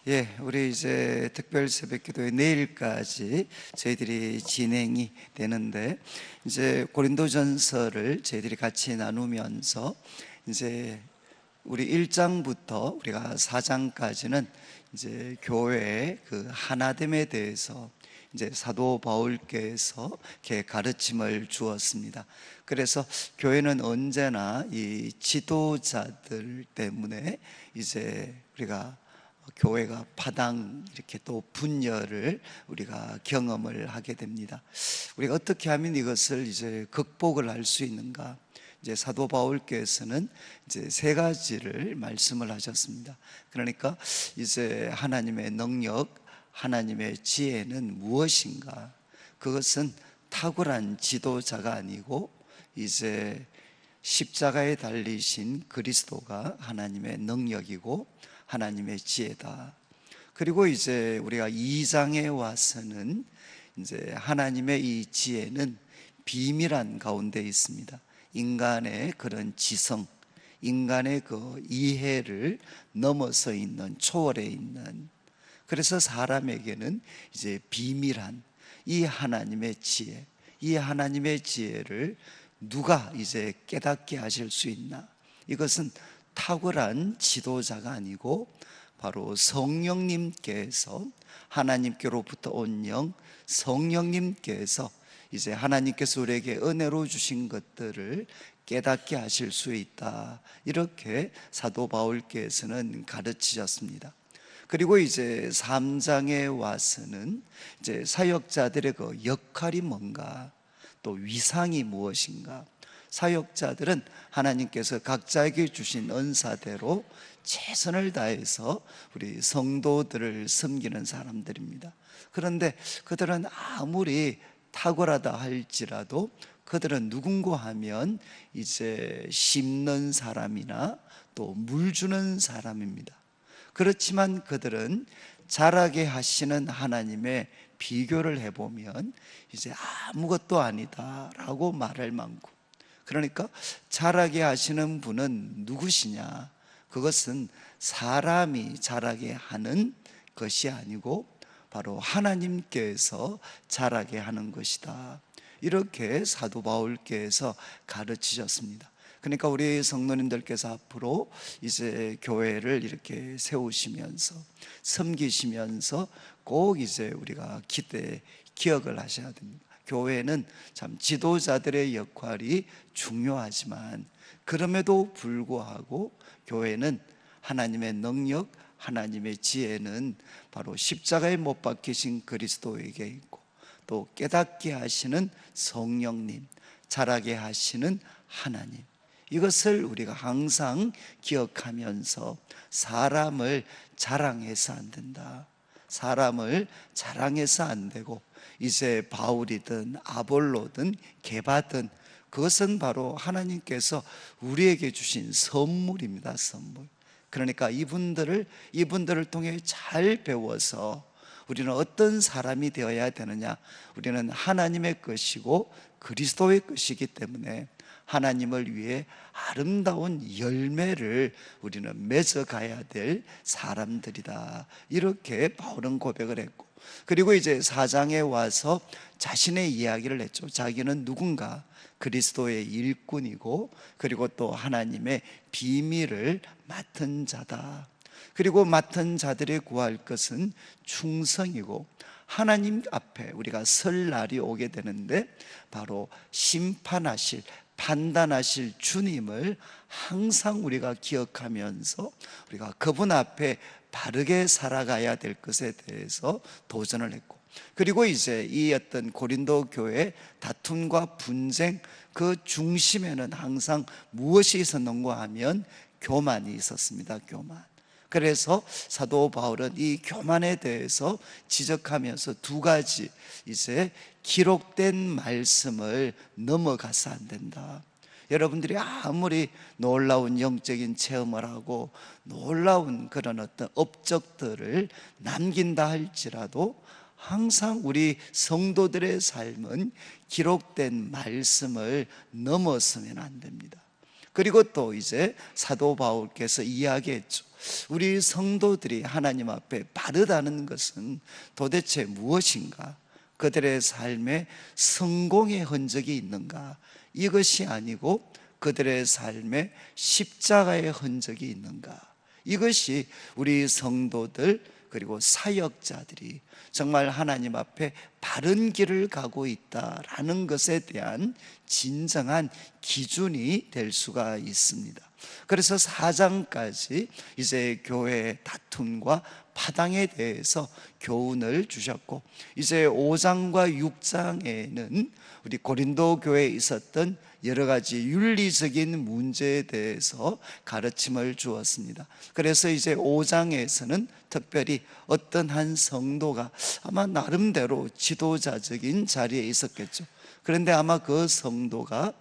예, 우리 이제 특별 새벽기도회 내일까지 저희들이 진행이 되는데, 이제 고린도전서를 저희들이 같이 나누면서 이제 우리 1장부터 우리가 4장까지는 이제 교회의 그 하나됨에 대해서 이제 사도 바울께서 이렇게 가르침을 주었습니다. 그래서 교회는 언제나 이 지도자들 때문에 이제 우리가 교회가 파당 이렇게 또 분열을 우리가 경험을 하게 됩니다. 우리가 어떻게 하면 이것을 이제 극복을 할 수 있는가? 이제 사도 바울께서는 이제 세 가지를 말씀을 하셨습니다. 그러니까 이제 하나님의 능력, 하나님의 지혜는 무엇인가? 그것은 탁월한 지도자가 아니고 이제 십자가에 달리신 그리스도가 하나님의 능력이고 하나님의 지혜다. 그리고 이제 우리가 2장에 와서는 이제 하나님의 이 지혜는 비밀한 가운데 있습니다. 인간의 그런 지성, 인간의 그 이해를 넘어서 있는, 초월해 있는, 그래서 사람에게는 이제 비밀한 이 하나님의 지혜, 이 하나님의 지혜를 누가 이제 깨닫게 하실 수 있나? 이것은 탁월한 지도자가 아니고 바로 성령님께서, 하나님께로부터 온 영 성령님께서 이제 하나님께서 우리에게 은혜로 주신 것들을 깨닫게 하실 수 있다, 이렇게 사도 바울께서는 가르치셨습니다. 그리고 이제 3장에 와서는 이제 사역자들의 그 역할이 뭔가, 또 위상이 무엇인가. 사역자들은 하나님께서 각자에게 주신 은사대로 최선을 다해서 우리 성도들을 섬기는 사람들입니다. 그런데 그들은 아무리 탁월하다 할지라도 그들은 누군가 하면 이제 심는 사람이나 또 물 주는 사람입니다. 그렇지만 그들은 자라게 하시는 하나님의 비교를 해보면 이제 아무것도 아니다라고 말할 만큼, 그러니까 자라게 하시는 분은 누구시냐? 그것은 사람이 자라게 하는 것이 아니고 바로 하나님께서 자라게 하는 것이다, 이렇게 사도 바울께서 가르치셨습니다. 그러니까 우리 성도님들께서 앞으로 이제 교회를 이렇게 세우시면서 섬기시면서 꼭 이제 우리가 기억을 하셔야 됩니다. 교회는 참 지도자들의 역할이 중요하지만 그럼에도 불구하고 교회는 하나님의 능력, 하나님의 지혜는 바로 십자가에 못 박히신 그리스도에게 있고, 또 깨닫게 하시는 성령님, 자라게 하시는 하나님, 이것을 우리가 항상 기억하면서 사람을 자랑해서 안 된다, 사람을 자랑해서 안 되고, 이제 바울이든 아볼로든 게바든 그것은 바로 하나님께서 우리에게 주신 선물입니다. 선물. 그러니까 이분들을 통해 잘 배워서 우리는 어떤 사람이 되어야 되느냐? 우리는 하나님의 것이고 그리스도의 것이기 때문에 하나님을 위해 아름다운 열매를 우리는 맺어가야 될 사람들이다, 이렇게 바울은 고백을 했고, 그리고 이제 4장에 와서 자신의 이야기를 했죠. 자기는 누군가? 그리스도의 일꾼이고, 그리고 또 하나님의 비밀을 맡은 자다. 그리고 맡은 자들이 구할 것은 충성이고, 하나님 앞에 우리가 설 날이 오게 되는데 바로 심판하실, 판단하실 주님을 항상 우리가 기억하면서 우리가 그분 앞에 바르게 살아가야 될 것에 대해서 도전을 했고, 그리고 이제 이 어떤 고린도 교회의 다툼과 분쟁 그 중심에는 항상 무엇이 있었는가 하면 교만이 있었습니다. 교만. 그래서 사도 바울은 이 교만에 대해서 지적하면서 두 가지, 이제 기록된 말씀을 넘어가서 안 된다. 여러분들이 아무리 놀라운 영적인 체험을 하고 놀라운 그런 어떤 업적들을 남긴다 할지라도 항상 우리 성도들의 삶은 기록된 말씀을 넘어서면 안 됩니다. 그리고 또 이제 사도 바울께서 이야기했죠. 우리 성도들이 하나님 앞에 바르다는 것은 도대체 무엇인가? 그들의 삶에 성공의 흔적이 있는가? 이것이 아니고 그들의 삶에 십자가의 흔적이 있는가? 이것이 우리 성도들 그리고 사역자들이 정말 하나님 앞에 바른 길을 가고 있다라는 것에 대한 진정한 기준이 될 수가 있습니다. 그래서 4장까지 이제 교회의 다툼과 파당에 대해서 교훈을 주셨고, 이제 5장과 6장에는 우리 고린도 교회에 있었던 여러 가지 윤리적인 문제에 대해서 가르침을 주었습니다. 그래서 이제 5장에서는 특별히 어떤 한 성도가 아마 나름대로 지도자적인 자리에 있었겠죠. 그런데 아마 그 성도가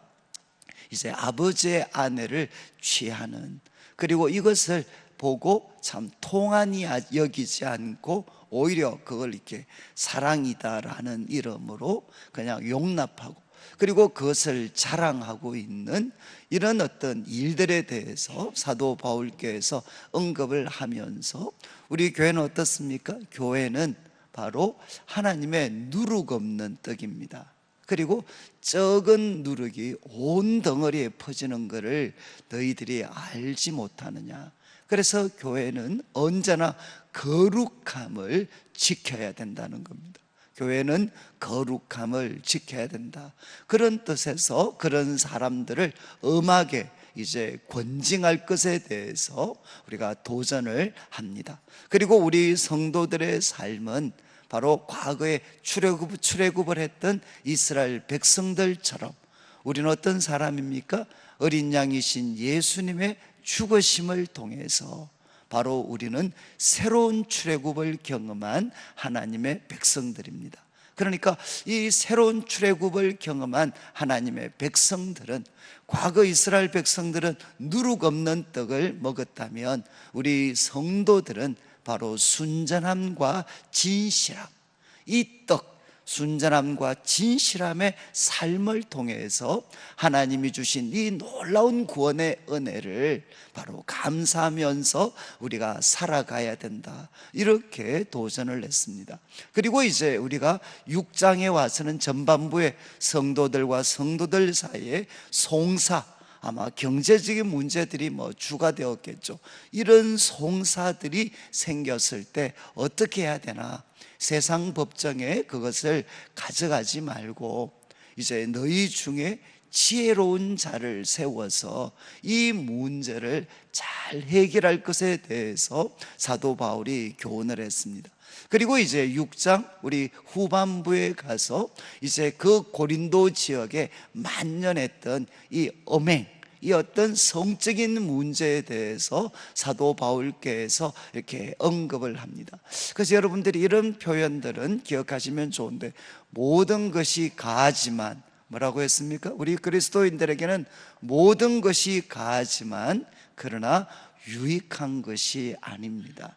이제 아버지의 아내를 취하는, 그리고 이것을 보고 참 통한이 여기지 않고 오히려 그걸 이렇게 사랑이다라는 이름으로 그냥 용납하고, 그리고 그것을 자랑하고 있는 이런 어떤 일들에 대해서 사도 바울께서 언급을 하면서, 우리 교회는 어떻습니까? 교회는 바로 하나님의 누룩 없는 떡입니다. 그리고 적은 누룩이 온 덩어리에 퍼지는 것을 너희들이 알지 못하느냐. 그래서 교회는 언제나 거룩함을 지켜야 된다는 겁니다. 교회는 거룩함을 지켜야 된다, 그런 뜻에서 그런 사람들을 엄하게 이제 권징할 것에 대해서 우리가 도전을 합니다. 그리고 우리 성도들의 삶은 바로 과거에 출애굽을 했던 이스라엘 백성들처럼 우리는 어떤 사람입니까? 어린 양이신 예수님의 죽으심을 통해서 바로 우리는 새로운 출애굽을 경험한 하나님의 백성들입니다. 그러니까 이 새로운 출애굽을 경험한 하나님의 백성들은, 과거 이스라엘 백성들은 누룩 없는 떡을 먹었다면 우리 성도들은 바로 순전함과 진실함, 이 떡, 순전함과 진실함의 삶을 통해서 하나님이 주신 이 놀라운 구원의 은혜를 바로 감사하면서 우리가 살아가야 된다, 이렇게 도전을 했습니다. 그리고 이제 우리가 6장에 와서는 전반부에 성도들과 성도들 사이에 송사, 아마 경제적인 문제들이 주가 되었겠죠. 이런 송사들이 생겼을 때 어떻게 해야 되나? 세상 법정에 그것을 가져가지 말고 이제 너희 중에 지혜로운 자를 세워서 이 문제를 잘 해결할 것에 대해서 사도 바울이 교훈을 했습니다. 그리고 이제 6장 우리 후반부에 가서 이제 그 고린도 지역에 만연했던 이 엄행, 이 어떤 성적인 문제에 대해서 사도 바울께서 이렇게 언급을 합니다. 그래서 여러분들이 이런 표현들은 기억하시면 좋은데, 모든 것이 가하지만, 뭐라고 했습니까? 우리 그리스도인들에게는 모든 것이 가하지만 그러나 유익한 것이 아닙니다.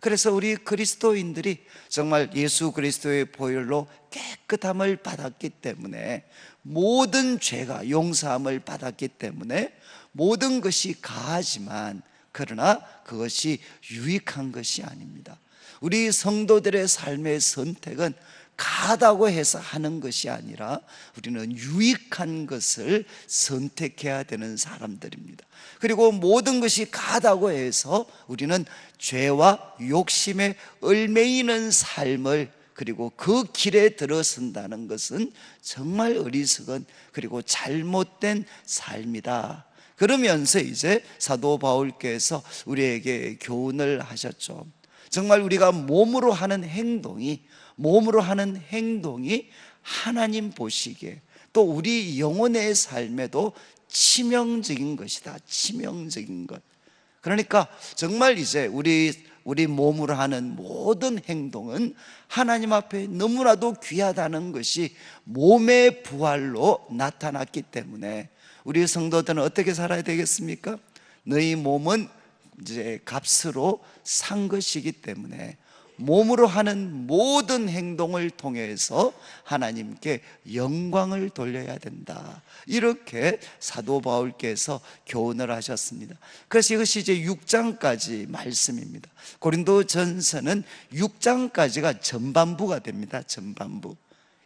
그래서 우리 그리스도인들이 정말 예수 그리스도의 보혈로 깨끗함을 받았기 때문에, 모든 죄가 용서함을 받았기 때문에 모든 것이 가하지만 그러나 그것이 유익한 것이 아닙니다. 우리 성도들의 삶의 선택은 가하다고 해서 하는 것이 아니라 우리는 유익한 것을 선택해야 되는 사람들입니다. 그리고 모든 것이 가하다고 해서 우리는 죄와 욕심에 얽매이는 삶을, 그리고 그 길에 들어선다는 것은 정말 어리석은 그리고 잘못된 삶이다. 그러면서 이제 사도 바울께서 우리에게 교훈을 하셨죠. 정말 우리가 몸으로 하는 행동이 하나님 보시기에 또 우리 영혼의 삶에도 치명적인 것이다. 치명적인 것. 그러니까 정말 이제 우리 몸으로 하는 모든 행동은 하나님 앞에 너무나도 귀하다는 것이 몸의 부활로 나타났기 때문에 우리 성도들은 어떻게 살아야 되겠습니까? 너희 몸은 이제 값으로 산 것이기 때문에 몸으로 하는 모든 행동을 통해서 하나님께 영광을 돌려야 된다. 이렇게 사도 바울께서 교훈을 하셨습니다. 그래서 이것이 이제 6장까지 말씀입니다. 고린도전서는 6장까지가 전반부가 됩니다. 전반부.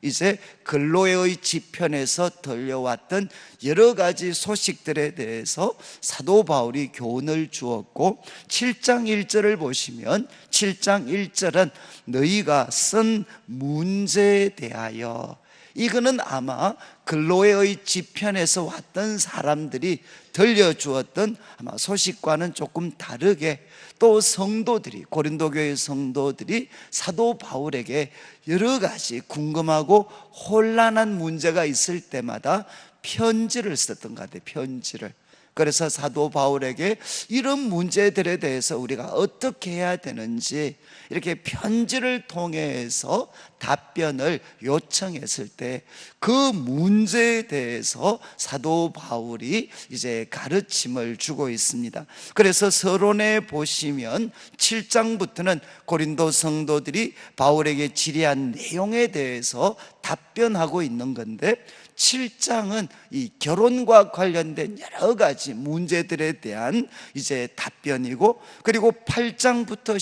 이제 근로의 지편에서 들려왔던 여러 가지 소식들에 대해서 사도 바울이 교훈을 주었고, 7장 1절을 보시면 7장 1절은 너희가 쓴 문제에 대하여, 이거는 아마 근로의 지편에서 왔던 사람들이 들려주었던 아마 소식과는 조금 다르게, 또 성도들이, 고린도 교회 성도들이 사도 바울에게 여러 가지 궁금하고 혼란한 문제가 있을 때마다 편지를 썼던 것 같아요. 편지를. 그래서 사도 바울에게 이런 문제들에 대해서 우리가 어떻게 해야 되는지 이렇게 편지를 통해서 답변을 요청했을 때 그 문제에 대해서 사도 바울이 이제 가르침을 주고 있습니다. 그래서 서론에 보시면 7장부터는 고린도 성도들이 바울에게 질의한 내용에 대해서 답변하고 있는 건데, 7장은 이 결혼과 관련된 여러 가지 문제들에 대한 이제 답변이고, 그리고 8장부터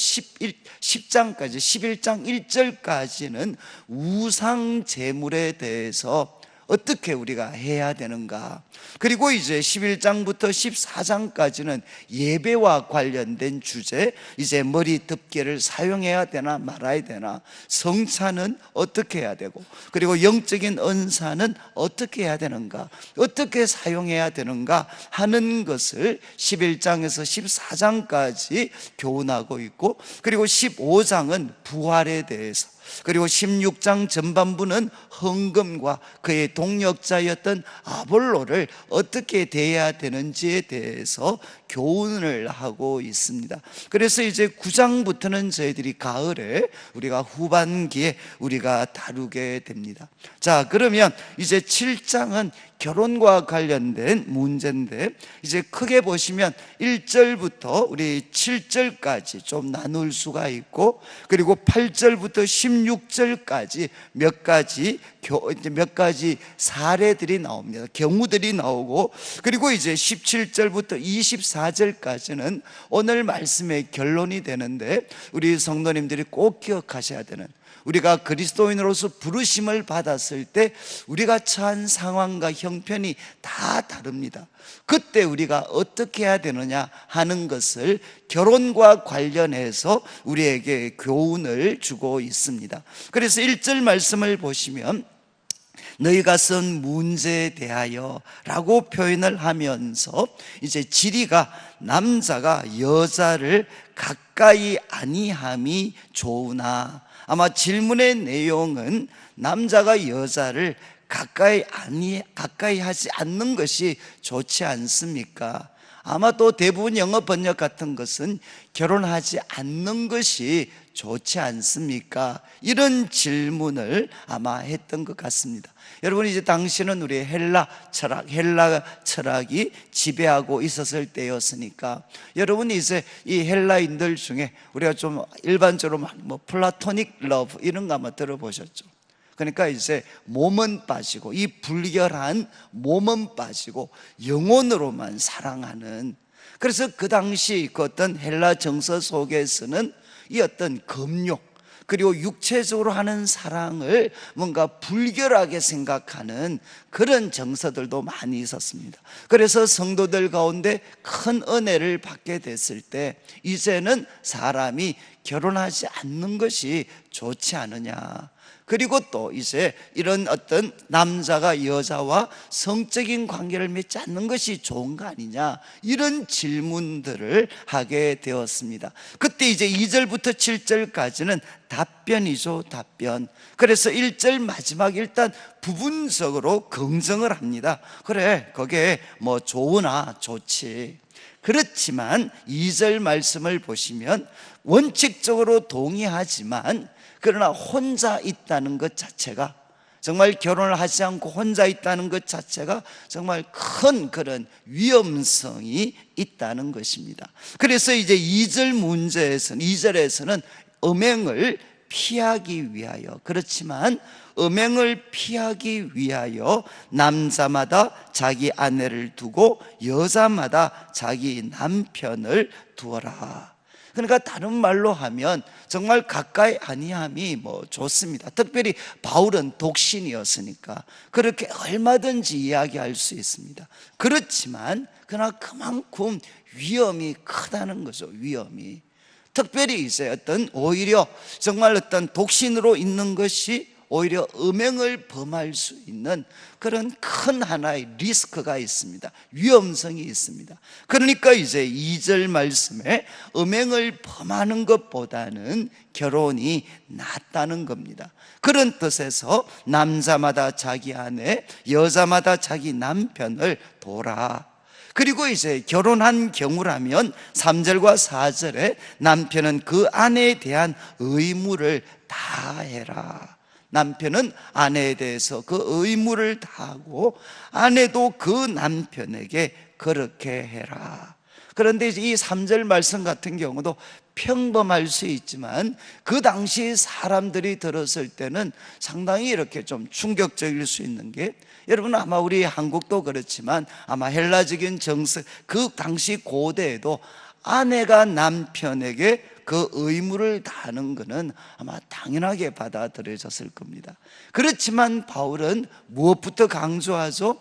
10장까지 11장 1절까지는 우상 제물에 대해서 어떻게 우리가 해야 되는가, 그리고 이제 11장부터 14장까지는 예배와 관련된 주제, 이제 머리 덮개를 사용해야 되나 말아야 되나, 성찬은 어떻게 해야 되고, 그리고 영적인 은사는 어떻게 해야 되는가, 어떻게 사용해야 되는가 하는 것을 11장에서 14장까지 교훈하고 있고, 그리고 15장은 부활에 대해서, 그리고 16장 전반부는 헌금과 그의 동력자였던 아볼로를 어떻게 대해야 되는지에 대해서 교훈을 하고 있습니다. 그래서 이제 9장부터는 저희들이 가을에, 우리가 후반기에 우리가 다루게 됩니다. 자, 그러면 이제 7장은 결혼과 관련된 문제인데, 이제 크게 보시면 1절부터 우리 7절까지 좀 나눌 수가 있고, 그리고 8절부터 16절까지 몇 가지 사례들이 나옵니다. 경우들이 나오고, 그리고 이제 17절부터 24절까지는 오늘 말씀의 결론이 되는데, 우리 성도님들이 꼭 기억하셔야 되는, 우리가 그리스도인으로서 부르심을 받았을 때 우리가 처한 상황과 형편이 다 다릅니다. 그때 우리가 어떻게 해야 되느냐 하는 것을 결혼과 관련해서 우리에게 교훈을 주고 있습니다. 그래서 1절 말씀을 보시면 너희가 쓴 문제에 대하여 라고 표현을 하면서, 이제 질의가 남자가 여자를 가까이 아니함이 좋으나, 아마 질문의 내용은 남자가 여자를 가까이 하지 않는 것이 좋지 않습니까? 아마 또 대부분 영어 번역 같은 것은 결혼하지 않는 것이 좋지 않습니까? 이런 질문을 아마 했던 것 같습니다. 여러분, 이제 당시는 우리 헬라 철학이 지배하고 있었을 때였으니까, 여러분 이제 이 헬라인들 중에 우리가 좀 일반적으로 뭐 플라토닉 러브 이런 거 아마 들어보셨죠? 그러니까 이제 몸은 빠지고, 이 불결한 몸은 빠지고 영혼으로만 사랑하는, 그래서 그 당시 그 어떤 헬라 정서 속에서는 이 어떤 금욕, 그리고 육체적으로 하는 사랑을 뭔가 불결하게 생각하는 그런 정서들도 많이 있었습니다. 그래서 성도들 가운데 큰 은혜를 받게 됐을 때, 이제는 사람이 결혼하지 않는 것이 좋지 않으냐, 그리고 또 이제 이런 어떤 남자가 여자와 성적인 관계를 맺지 않는 것이 좋은 거 아니냐, 이런 질문들을 하게 되었습니다. 그때 이제 2절부터 7절까지는 답변이죠, 답변. 그래서 1절 마지막 일단 부분적으로 긍정을 합니다. 그래, 그게 뭐 좋으나 좋지. 그렇지만 2절 말씀을 보시면 원칙적으로 동의하지만, 그러나 혼자 있다는 것 자체가, 정말 결혼을 하지 않고 혼자 있다는 것 자체가 정말 큰 그런 위험성이 있다는 것입니다. 그래서 이제 2절에서는 음행을 피하기 위하여, 그렇지만 음행을 피하기 위하여 남자마다 자기 아내를 두고 여자마다 자기 남편을 두어라. 그러니까 다른 말로 하면 정말 가까이 아니함이 좋습니다. 특별히 바울은 독신이었으니까 그렇게 얼마든지 이야기할 수 있습니다. 그렇지만 그러나 그만큼 위험이 크다는 거죠. 위험이. 특별히 이제 오히려 정말 독신으로 있는 것이 오히려 음행을 범할 수 있는 그런 큰 하나의 리스크가 있습니다. 위험성이 있습니다. 그러니까 이제 2절 말씀에 음행을 범하는 것보다는 결혼이 낫다는 겁니다. 그런 뜻에서 남자마다 자기 아내, 여자마다 자기 남편을 둬라. 그리고 이제 결혼한 경우라면 3절과 4절에 남편은 그 아내에 대한 의무를 다해라. 남편은 아내에 대해서 그 의무를 다하고 아내도 그 남편에게 그렇게 해라. 그런데 이 3절 말씀 같은 경우도 평범할 수 있지만 그 당시 사람들이 들었을 때는 상당히 이렇게 좀 충격적일 수 있는 게, 여러분 아마 우리 한국도 그렇지만 아마 헬라적인 정서, 그 당시 고대에도 아내가 남편에게 그 의무를 다하는 것은 아마 당연하게 받아들여졌을 겁니다. 그렇지만 바울은 무엇부터 강조하죠?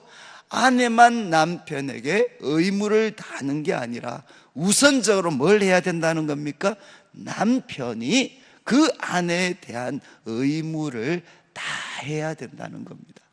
아내만 남편에게 의무를 다하는 게 아니라 우선적으로 뭘 해야 된다는 겁니까? 남편이 그 아내에 대한 의무를 다 해야 된다는 겁니다.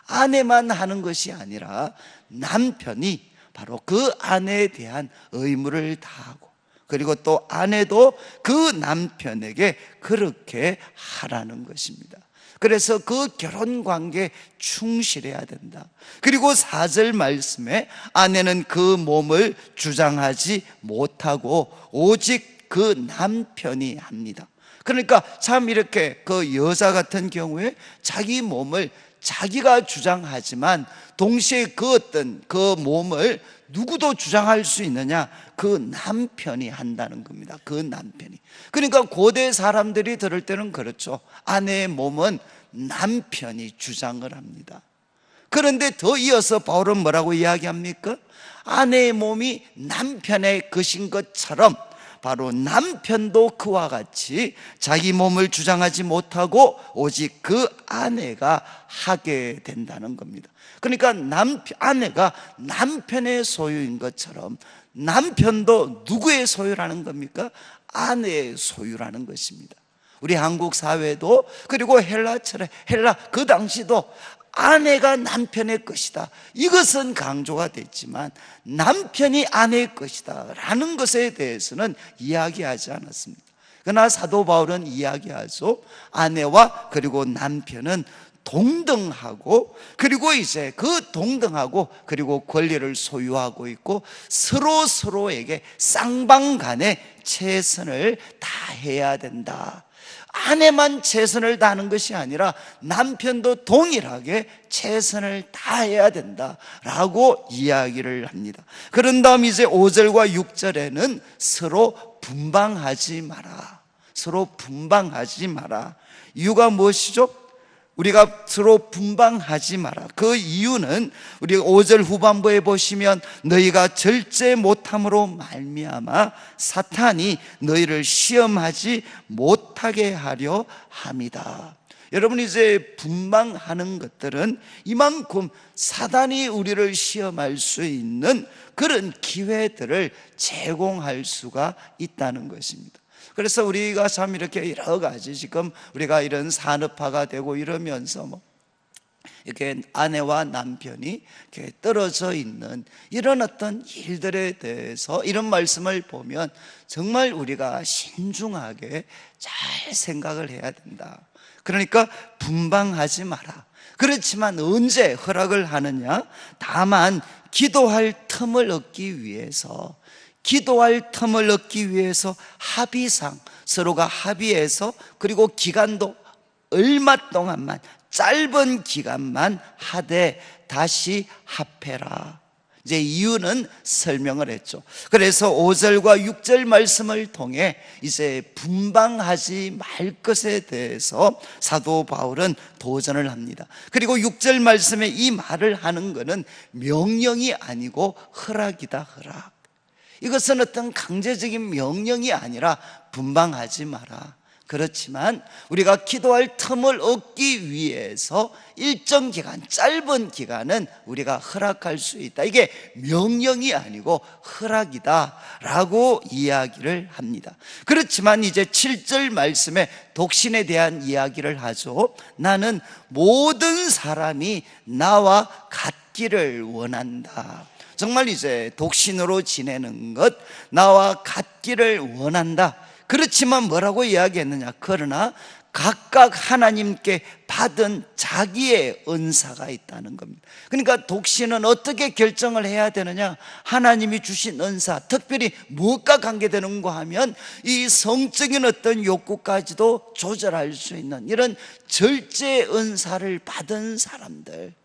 아내만 하는 것이 아니라 남편이 바로 그 아내에 대한 의무를 다하고, 그리고 또 아내도 그 남편에게 그렇게 하라는 것입니다. 그래서 그 결혼 관계에 충실해야 된다. 그리고 4절 말씀에 아내는 그 몸을 주장하지 못하고 오직 그 남편이 합니다. 그러니까 참 이렇게 그 여자 같은 경우에 자기 몸을 자기가 주장하지만 동시에 그 몸을 누구도 주장할 수 있느냐? 그 남편이 한다는 겁니다. 그 남편이. 그러니까 고대 사람들이 들을 때는 그렇죠. 아내의 몸은 남편이 주장을 합니다. 그런데 더 이어서 바울은 뭐라고 이야기합니까? 아내의 몸이 남편의 것인 것처럼 바로 남편도 그와 같이 자기 몸을 주장하지 못하고 오직 그 아내가 하게 된다는 겁니다. 그러니까 아내가 남편의 소유인 것처럼 남편도 누구의 소유라는 겁니까? 아내의 소유라는 것입니다. 우리 한국 사회도, 그리고 헬라 그 당시도 아내가 남편의 것이다, 이것은 강조가 됐지만 남편이 아내의 것이다 라는 것에 대해서는 이야기하지 않았습니다. 그러나 사도 바울은 이야기하죠. 아내와 그리고 남편은 동등하고, 그리고 이제 그 동등하고 그리고 권리를 소유하고 있고 서로에게 쌍방간에 최선을 다해야 된다. 아내만 최선을 다하는 것이 아니라 남편도 동일하게 최선을 다해야 된다라고 이야기를 합니다. 그런 다음 이제 5절과 6절에는 서로 분방하지 마라. 서로 분방하지 마라. 이유가 무엇이죠? 우리가 서로 분방하지 마라. 그 이유는 우리 5절 후반부에 보시면 너희가 절제 못함으로 말미암아 사탄이 너희를 시험하지 못하게 하려 함이다. 여러분, 이제 분방하는 것들은 이만큼 사단이 우리를 시험할 수 있는 그런 기회들을 제공할 수가 있다는 것입니다. 그래서 우리가 참 이렇게 여러 가지 지금 우리가 이런 산업화가 되고 이러면서 이렇게 아내와 남편이 이렇게 떨어져 있는 이런 어떤 일들에 대해서 이런 말씀을 보면 정말 우리가 신중하게 잘 생각을 해야 된다. 그러니까 분방하지 마라. 그렇지만 언제 허락을 하느냐? 다만 기도할 틈을 얻기 위해서, 기도할 틈을 얻기 위해서 합의상 서로가 합의해서, 그리고 기간도 얼마 동안만, 짧은 기간만 하되 다시 합해라. 이제 이유는 설명을 했죠. 그래서 5절과 6절 말씀을 통해 이제 분방하지 말 것에 대해서 사도 바울은 도전을 합니다. 그리고 6절 말씀에 이 말을 하는 것은 명령이 아니고 허락이다. 허락. 이것은 어떤 강제적인 명령이 아니라 분방하지 마라. 그렇지만 우리가 기도할 틈을 얻기 위해서 일정 기간, 짧은 기간은 우리가 허락할 수 있다. 이게 명령이 아니고 허락이다 라고 이야기를 합니다. 그렇지만 이제 7절 말씀에 독신에 대한 이야기를 하죠. 나는 모든 사람이 나와 같기를 원한다. 정말 이제 독신으로 지내는 것, 나와 같기를 원한다. 그렇지만 뭐라고 이야기했느냐? 그러나 각각 하나님께 받은 자기의 은사가 있다는 겁니다. 그러니까 독신은 어떻게 결정을 해야 되느냐? 하나님이 주신 은사, 특별히 무엇과 관계되는가 하면 이 성적인 어떤 욕구까지도 조절할 수 있는 이런 절제 은사를 받은 사람들,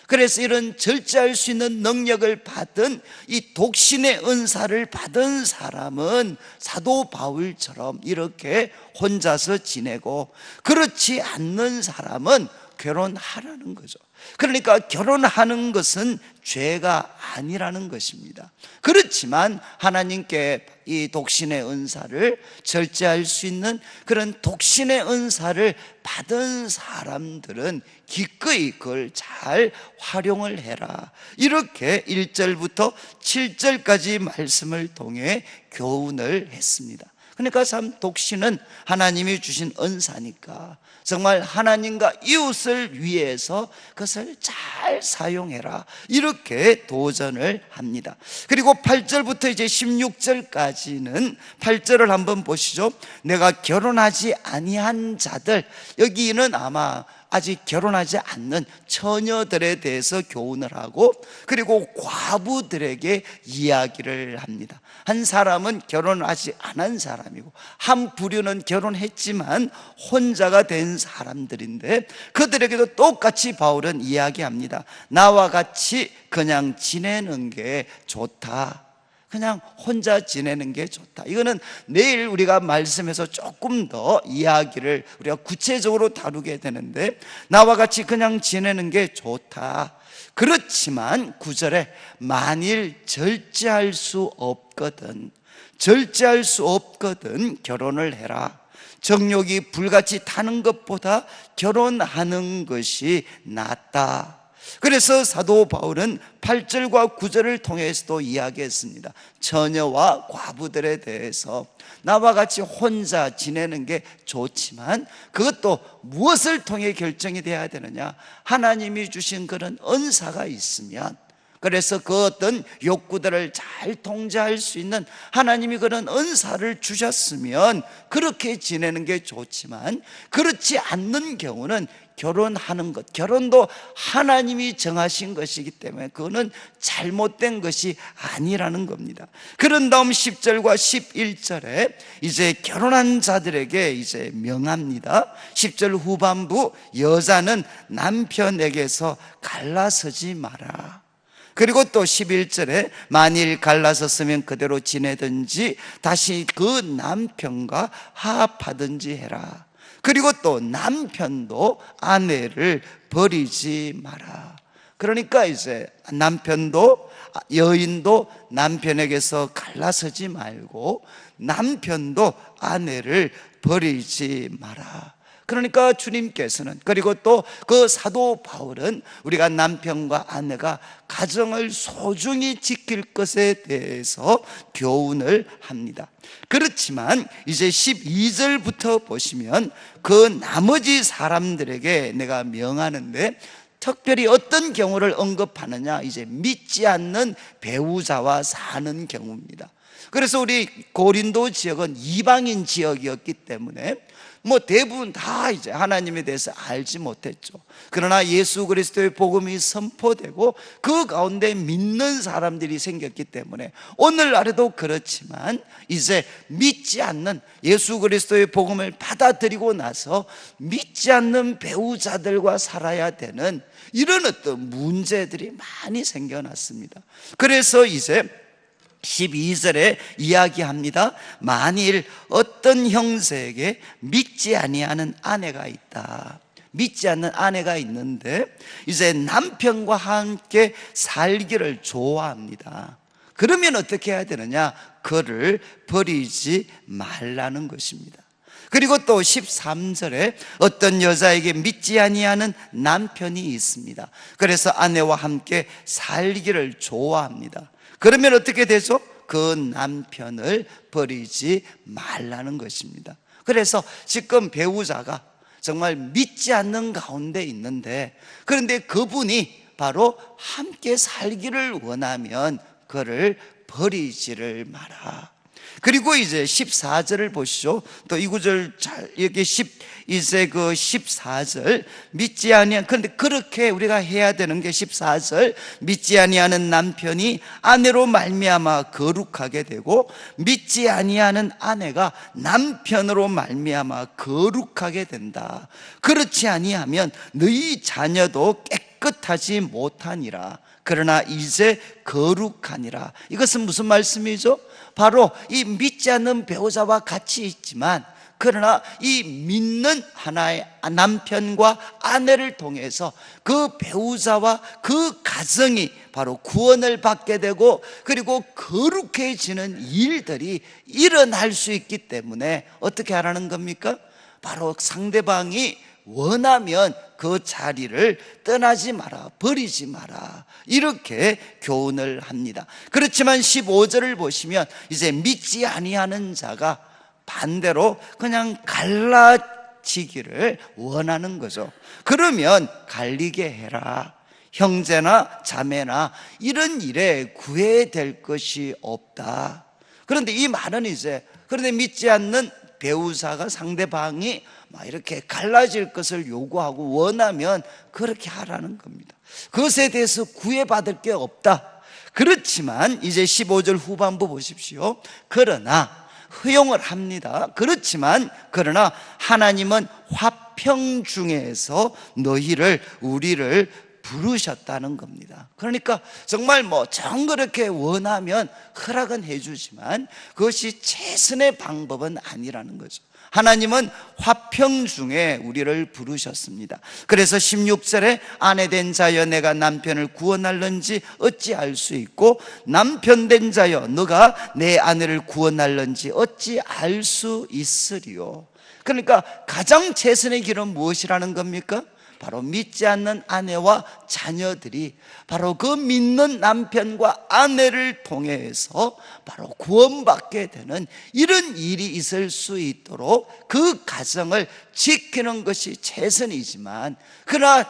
그래서 이런 절제할 수 있는 능력을 받은 이 독신의 은사를 받은 사람은 사도 바울처럼 이렇게 혼자서 지내고, 그렇지 않는 사람은 결혼하라는 거죠. 그러니까 결혼하는 것은 죄가 아니라는 것입니다. 그렇지만 하나님께 이 독신의 은사를 절제할 수 있는 그런 독신의 은사를 받은 사람들은 기꺼이 그걸 잘 활용을 해라. 이렇게 1절부터 7절까지 말씀을 통해 교훈을 했습니다. 그러니까 참 독신은 하나님이 주신 은사니까 정말 하나님과 이웃을 위해서 그것을 잘 사용해라, 이렇게 도전을 합니다. 그리고 8절부터 이제 16절까지는 8절을 한번 보시죠. 내가 결혼하지 아니한 자들, 여기는 아마 아직 결혼하지 않는 처녀들에 대해서 교훈을 하고, 그리고 과부들에게 이야기를 합니다. 한 사람은 결혼하지 않은 사람이고 한 부류는 결혼했지만 혼자가 된 사람들인데 그들에게도 똑같이 바울은 이야기합니다. 나와 같이 그냥 지내는 게 좋다. 그냥 혼자 지내는 게 좋다. 이거는 내일 우리가 말씀에서 조금 더 이야기를 우리가 구체적으로 다루게 되는데, 나와 같이 그냥 지내는 게 좋다. 그렇지만 9절에 만일 절제할 수 없거든 결혼을 해라. 정욕이 불같이 타는 것보다 결혼하는 것이 낫다. 그래서 사도 바울은 8절과 9절을 통해서도 이야기했습니다. 처녀와 과부들에 대해서 나와 같이 혼자 지내는 게 좋지만 그것도 무엇을 통해 결정이 돼야 되느냐? 하나님이 주신 그런 은사가 있으면, 그래서 그 어떤 욕구들을 잘 통제할 수 있는 하나님이 그런 은사를 주셨으면 그렇게 지내는 게 좋지만, 그렇지 않는 경우는 결혼하는 것, 결혼도 하나님이 정하신 것이기 때문에 그거는 잘못된 것이 아니라는 겁니다. 그런 다음 10절과 11절에 이제 결혼한 자들에게 이제 명합니다. 10절 후반부, 여자는 남편에게서 갈라서지 마라. 그리고 또 11절에 만일 갈라섰으면 그대로 지내든지 다시 그 남편과 화합하든지 해라. 그리고 또 남편도 아내를 버리지 마라. 그러니까 이제 남편도, 여인도 남편에게서 갈라서지 말고 남편도 아내를 버리지 마라. 그러니까 주님께서는, 그리고 또 그 사도 바울은 우리가 남편과 아내가 가정을 소중히 지킬 것에 대해서 교훈을 합니다. 그렇지만 이제 12절부터 보시면 그 나머지 사람들에게 내가 명하는데, 특별히 어떤 경우를 언급하느냐? 이제 믿지 않는 배우자와 사는 경우입니다. 그래서 우리 고린도 지역은 이방인 지역이었기 때문에 대부분 다 이제 하나님에 대해서 알지 못했죠. 그러나 예수 그리스도의 복음이 선포되고 그 가운데 믿는 사람들이 생겼기 때문에 오늘날에도 그렇지만 이제 믿지 않는, 예수 그리스도의 복음을 받아들이고 나서 믿지 않는 배우자들과 살아야 되는 이런 어떤 문제들이 많이 생겨났습니다. 그래서 이제 12절에 이야기합니다. 만일 어떤 형제에게 믿지 아니하는 아내가 있다. 믿지 않는 아내가 있는데 이제 남편과 함께 살기를 좋아합니다. 그러면 어떻게 해야 되느냐? 그를 버리지 말라는 것입니다. 그리고 또 13절에 어떤 여자에게 믿지 아니하는 남편이 있습니다. 그래서 아내와 함께 살기를 좋아합니다. 그러면 어떻게 되죠? 그 남편을 버리지 말라는 것입니다. 그래서 지금 배우자가 정말 믿지 않는 가운데 있는데, 그런데 그분이 바로 함께 살기를 원하면 그를 버리지를 마라. 그리고 이제 14절을 보시죠. 또 이 구절 이렇게 이제 그 14절 믿지 아니한, 그런데 그렇게 우리가 해야 되는 게 14절 믿지 아니하는 남편이 아내로 말미암아 거룩하게 되고 믿지 아니하는 아내가 남편으로 말미암아 거룩하게 된다. 그렇지 아니하면 너희 자녀도 깨끗하지 못하니라. 그러나 이제 거룩하니라. 이것은 무슨 말씀이죠? 바로 이 믿지 않는 배우자와 같이 있지만 그러나 이 믿는 하나의 남편과 아내를 통해서 그 배우자와 그 가정이 바로 구원을 받게 되고 그리고 거룩해지는 일들이 일어날 수 있기 때문에 어떻게 하라는 겁니까? 바로 상대방이 원하면 그 자리를 떠나지 마라, 버리지 마라, 이렇게 교훈을 합니다. 그렇지만 15절을 보시면 이제 믿지 아니하는 자가 반대로 그냥 갈라지기를 원하는 거죠. 그러면 갈리게 해라. 형제나 자매나 이런 일에 구애될 것이 없다. 그런데 이 말은 이제, 그런데 믿지 않는 배우자가 상대방이 막 이렇게 갈라질 것을 요구하고 원하면 그렇게 하라는 겁니다. 그것에 대해서 구애받을 게 없다. 그렇지만 이제 15절 후반부 보십시오. 그러나 허용을 합니다. 그렇지만 그러나 하나님은 화평 중에서 우리를 부르셨다는 겁니다. 그러니까 정말 정 그렇게 원하면 허락은 해주지만 그것이 최선의 방법은 아니라는 거죠. 하나님은 화평 중에 우리를 부르셨습니다. 그래서 16절에 아내 된 자여 내가 남편을 구원할는지 어찌 알 수 있고 남편 된 자여 너가 내 아내를 구원할는지 어찌 알 수 있으리요. 그러니까 가장 최선의 길은 무엇이라는 겁니까? 바로 믿지 않는 아내와 자녀들이 바로 그 믿는 남편과 아내를 통해서 바로 구원받게 되는 이런 일이 있을 수 있도록 그 가정을 지키는 것이 최선이지만 그러나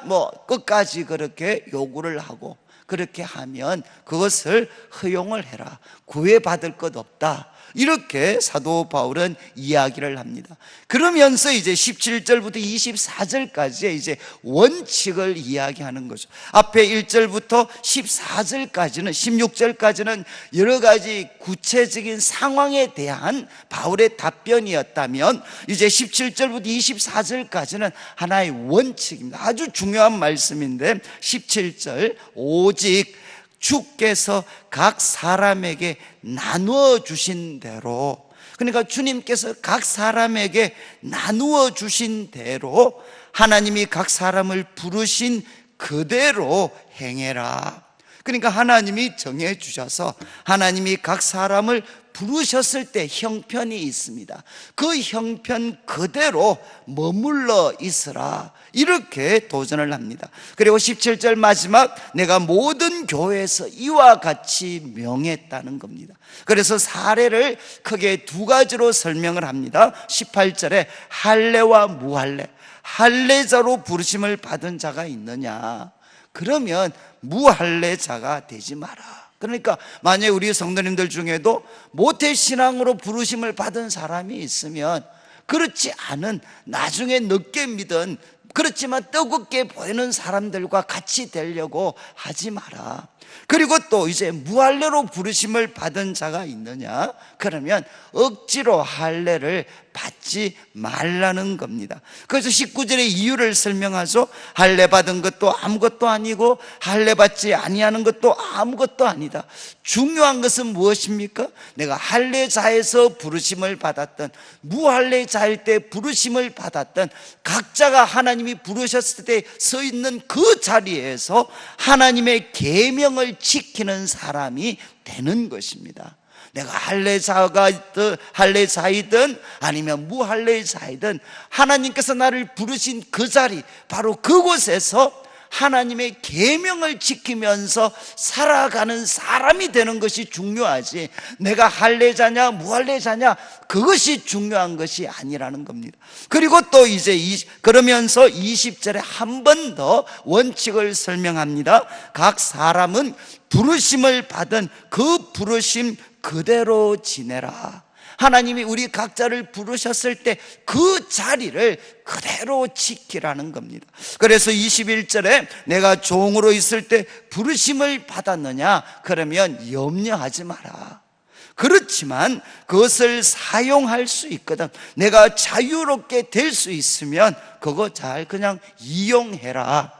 끝까지 그렇게 요구를 하고 그렇게 하면 그것을 허용을 해라. 구애받을 것 없다. 이렇게 사도 바울은 이야기를 합니다. 그러면서 이제 17절부터 24절까지의 이제 원칙을 이야기하는 거죠. 앞에 1절부터 14절까지는, 16절까지는 여러 가지 구체적인 상황에 대한 바울의 답변이었다면 이제 17절부터 24절까지는 하나의 원칙입니다. 아주 중요한 말씀인데 17절 오직 주께서 각 사람에게 나누어 주신 대로, 그러니까 주님께서 각 사람에게 나누어 주신 대로 하나님이 각 사람을 부르신 그대로 행해라. 그러니까 하나님이 정해 주셔서 하나님이 각 사람을 부르셨을 때 형편이 있습니다. 그 형편 그대로 머물러 있으라. 이렇게 도전을 합니다. 그리고 17절 마지막 내가 모든 교회에서 이와 같이 명했다는 겁니다. 그래서 사례를 크게 두 가지로 설명을 합니다. 18절에 할례와 무할례, 할례자로 부르심을 받은 자가 있느냐? 그러면 무할례자가 되지 마라. 그러니까 만약에 우리 성도님들 중에도 모태신앙으로 부르심을 받은 사람이 있으면 그렇지 않은 나중에 늦게 믿은 그렇지만 뜨겁게 보이는 사람들과 같이 되려고 하지 마라. 그리고 또 이제 무할례로 부르심을 받은 자가 있느냐? 그러면 억지로 할례를 받지 말라는 겁니다. 그래서 19절의 이유를 설명하죠. 할례 받은 것도 아무것도 아니고 할례 받지 아니하는 것도 아무것도 아니다. 중요한 것은 무엇입니까? 내가 할례자에서 부르심을 받았던 무할례자일 때 부르심을 받았던 각자가 하나님이 부르셨을 때 서 있는 그 자리에서 하나님의 계명을 지키는 사람이 되는 것입니다. 내가 할례자이든 아니면 무할례자이든 하나님께서 나를 부르신 그 자리, 바로 그곳에서 하나님의 계명을 지키면서 살아가는 사람이 되는 것이 중요하지, 내가 할례자냐 무할례자냐 그것이 중요한 것이 아니라는 겁니다. 그리고 또 이제 그러면서 20절에 한 번 더 원칙을 설명합니다. 각 사람은 부르심을 받은 그 부르심 그대로 지내라. 하나님이 우리 각자를 부르셨을 때 그 자리를 그대로 지키라는 겁니다. 그래서 21절에 내가 종으로 있을 때 부르심을 받았느냐? 그러면 염려하지 마라. 그렇지만 그것을 사용할 수 있거든. 내가 자유롭게 될 수 있으면 그거 잘 그냥 이용해라.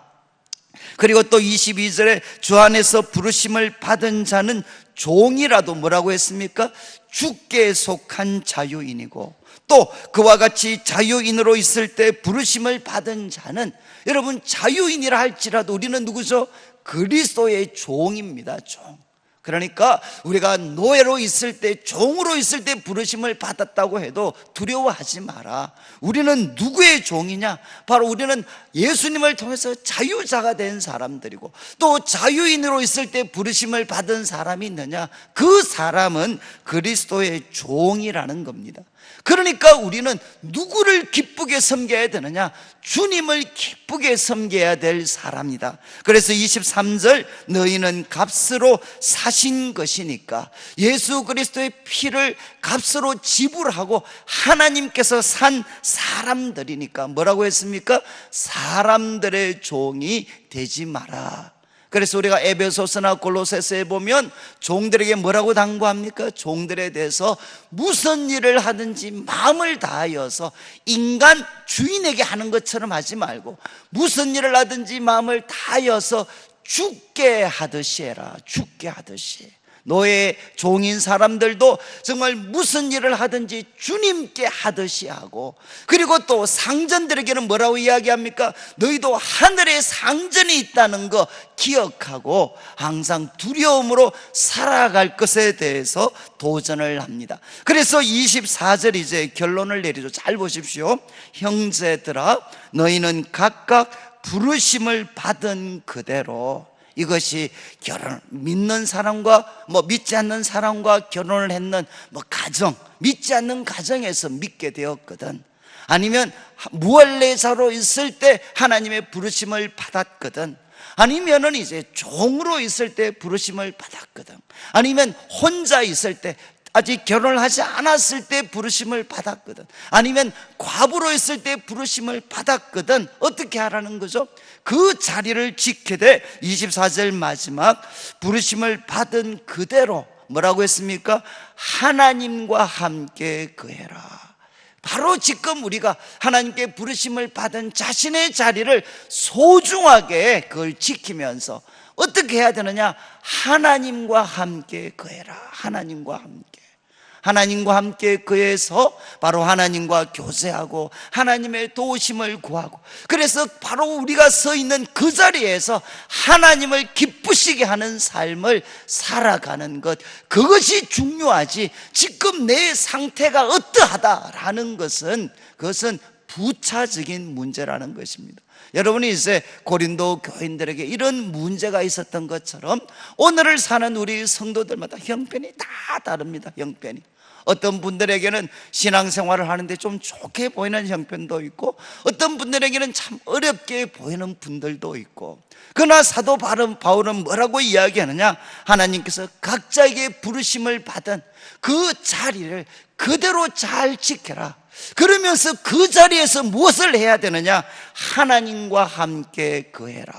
그리고 또 22절에 주 안에서 부르심을 받은 자는 종이라도 뭐라고 했습니까? 주께 속한 자유인이고, 또 그와 같이 자유인으로 있을 때 부르심을 받은 자는, 여러분 자유인이라 할지라도 우리는 누구죠? 그리스도의 종입니다. 종. 그러니까 우리가 노예로 있을 때, 종으로 있을 때 부르심을 받았다고 해도 두려워하지 마라. 우리는 누구의 종이냐? 바로 우리는 예수님을 통해서 자유자가 된 사람들이고, 또 자유인으로 있을 때 부르심을 받은 사람이 있느냐? 그 사람은 그리스도의 종이라는 겁니다. 그러니까 우리는 누구를 기쁘게 섬겨야 되느냐? 주님을 기쁘게 섬겨야 될 사람이다. 그래서 23절, 너희는 값으로 사신 것이니까, 예수 그리스도의 피를 값으로 지불하고 하나님께서 산 사람들이니까 뭐라고 했습니까? 사람들의 종이 되지 마라. 그래서 우리가 에베소서나 골로새서에 보면 종들에게 뭐라고 당부합니까? 종들에 대해서 무슨 일을 하든지 마음을 다하여서 인간 주인에게 하는 것처럼 하지 말고 무슨 일을 하든지 마음을 다하여서 주께 하듯이 해라. 주께 하듯이. 노예 종인 사람들도 정말 무슨 일을 하든지 주님께 하듯이 하고, 그리고 또 상전들에게는 뭐라고 이야기합니까? 너희도 하늘에 상전이 있다는 거 기억하고 항상 두려움으로 살아갈 것에 대해서 도전을 합니다. 그래서 24절 이제 결론을 내리죠. 잘 보십시오. 형제들아, 너희는 각각 부르심을 받은 그대로, 이것이 결혼, 믿는 사람과 믿지 않는 사람과 결혼을 했는 가정, 믿지 않는 가정에서 믿게 되었거든, 아니면 무할례자로 있을 때 하나님의 부르심을 받았거든, 아니면은 이제 종으로 있을 때 부르심을 받았거든, 아니면 혼자 있을 때 아직 결혼을 하지 않았을 때 부르심을 받았거든, 아니면 과부로 있을 때 부르심을 받았거든. 어떻게 하라는 거죠? 그 자리를 지켜야 돼. 24절 마지막, 부르심을 받은 그대로 뭐라고 했습니까? 하나님과 함께 거해라. 바로 지금 우리가 하나님께 부르심을 받은 자신의 자리를 소중하게 그걸 지키면서 어떻게 해야 되느냐? 하나님과 함께 거해라. 하나님과 함께 거해서 바로 하나님과 교제하고 하나님의 도우심을 구하고, 그래서 바로 우리가 서 있는 그 자리에서 하나님을 기쁘시게 하는 삶을 살아가는 것, 그것이 중요하지, 지금 내 상태가 어떠하다라는 것은 그것은 부차적인 문제라는 것입니다. 여러분이 이제 고린도 교인들에게 이런 문제가 있었던 것처럼 오늘을 사는 우리 성도들마다 형편이 다 다릅니다. 형편이 어떤 분들에게는 신앙생활을 하는데 좀 좋게 보이는 형편도 있고, 어떤 분들에게는 참 어렵게 보이는 분들도 있고, 그러나 사도 바울은 뭐라고 이야기하느냐? 하나님께서 각자에게 부르심을 받은 그 자리를 그대로 잘 지켜라. 그러면서 그 자리에서 무엇을 해야 되느냐? 하나님과 함께 거해라.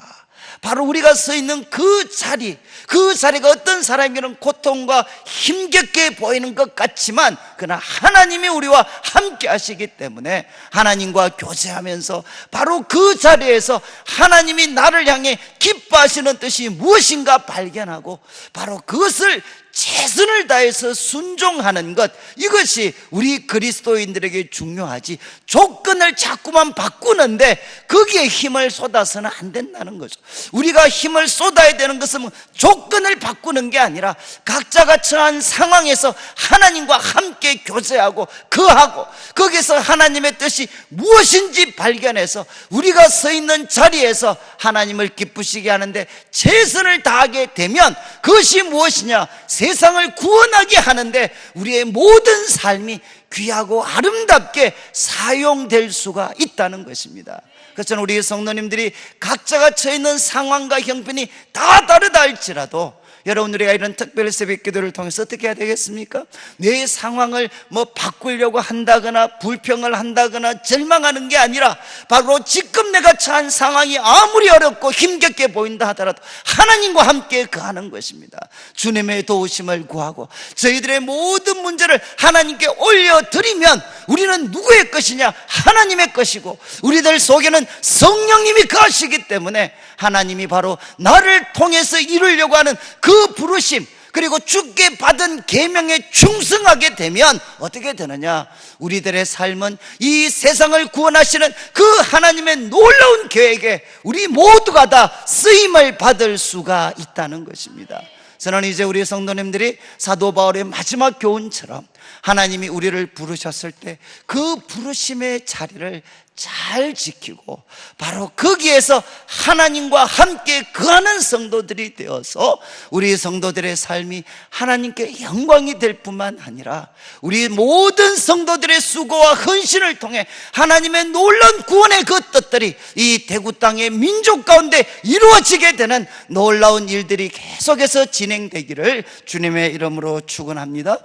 바로 우리가 서 있는 그 자리가 어떤 사람에게는 고통과 힘겹게 보이는 것 같지만, 그러나 하나님이 우리와 함께 하시기 때문에 하나님과 교제하면서 바로 그 자리에서 하나님이 나를 향해 기뻐하시는 뜻이 무엇인가 발견하고, 바로 그것을 최선을 다해서 순종하는 것, 이것이 우리 그리스도인들에게 중요하지, 조건을 자꾸만 바꾸는데 거기에 힘을 쏟아서는 안 된다는 거죠. 우리가 힘을 쏟아야 되는 것은 조건을 바꾸는 게 아니라 각자가 처한 상황에서 하나님과 함께 교제하고 거하고, 거기서 하나님의 뜻이 무엇인지 발견해서 우리가 서 있는 자리에서 하나님을 기쁘시게 하는데 최선을 다하게 되면, 그것이 무엇이냐? 세상을 구원하게 하는데 우리의 모든 삶이 귀하고 아름답게 사용될 수가 있다는 것입니다. 그래서 우리 성도님들이 각자가 처해 있는 상황과 형편이 다 다르다 할지라도, 여러분, 우리가 이런 특별 새벽 기도를 통해서 어떻게 해야 되겠습니까? 내 상황을 바꾸려고 한다거나 불평을 한다거나 절망하는 게 아니라, 바로 지금 내가 처한 상황이 아무리 어렵고 힘겹게 보인다 하더라도 하나님과 함께 거하는 것입니다. 주님의 도우심을 구하고 저희들의 모든 문제를 하나님께 올려드리면 우리는 누구의 것이냐? 하나님의 것이고, 우리들 속에는 성령님이 거하시기 때문에 하나님이 바로 나를 통해서 이루려고 하는 그 부르심, 그리고 주께 받은 계명에 충성하게 되면 어떻게 되느냐? 우리들의 삶은 이 세상을 구원하시는 그 하나님의 놀라운 계획에 우리 모두가 다 쓰임을 받을 수가 있다는 것입니다. 저는 이제 우리 성도님들이 사도 바울의 마지막 교훈처럼 하나님이 우리를 부르셨을 때 그 부르심의 자리를 잘 지키고 바로 거기에서 하나님과 함께 거하는 성도들이 되어서 우리 성도들의 삶이 하나님께 영광이 될 뿐만 아니라 우리 모든 성도들의 수고와 헌신을 통해 하나님의 놀라운 구원의 그 뜻들이 이 대구 땅의 민족 가운데 이루어지게 되는 놀라운 일들이 계속해서 진행되기를 주님의 이름으로 축원합니다.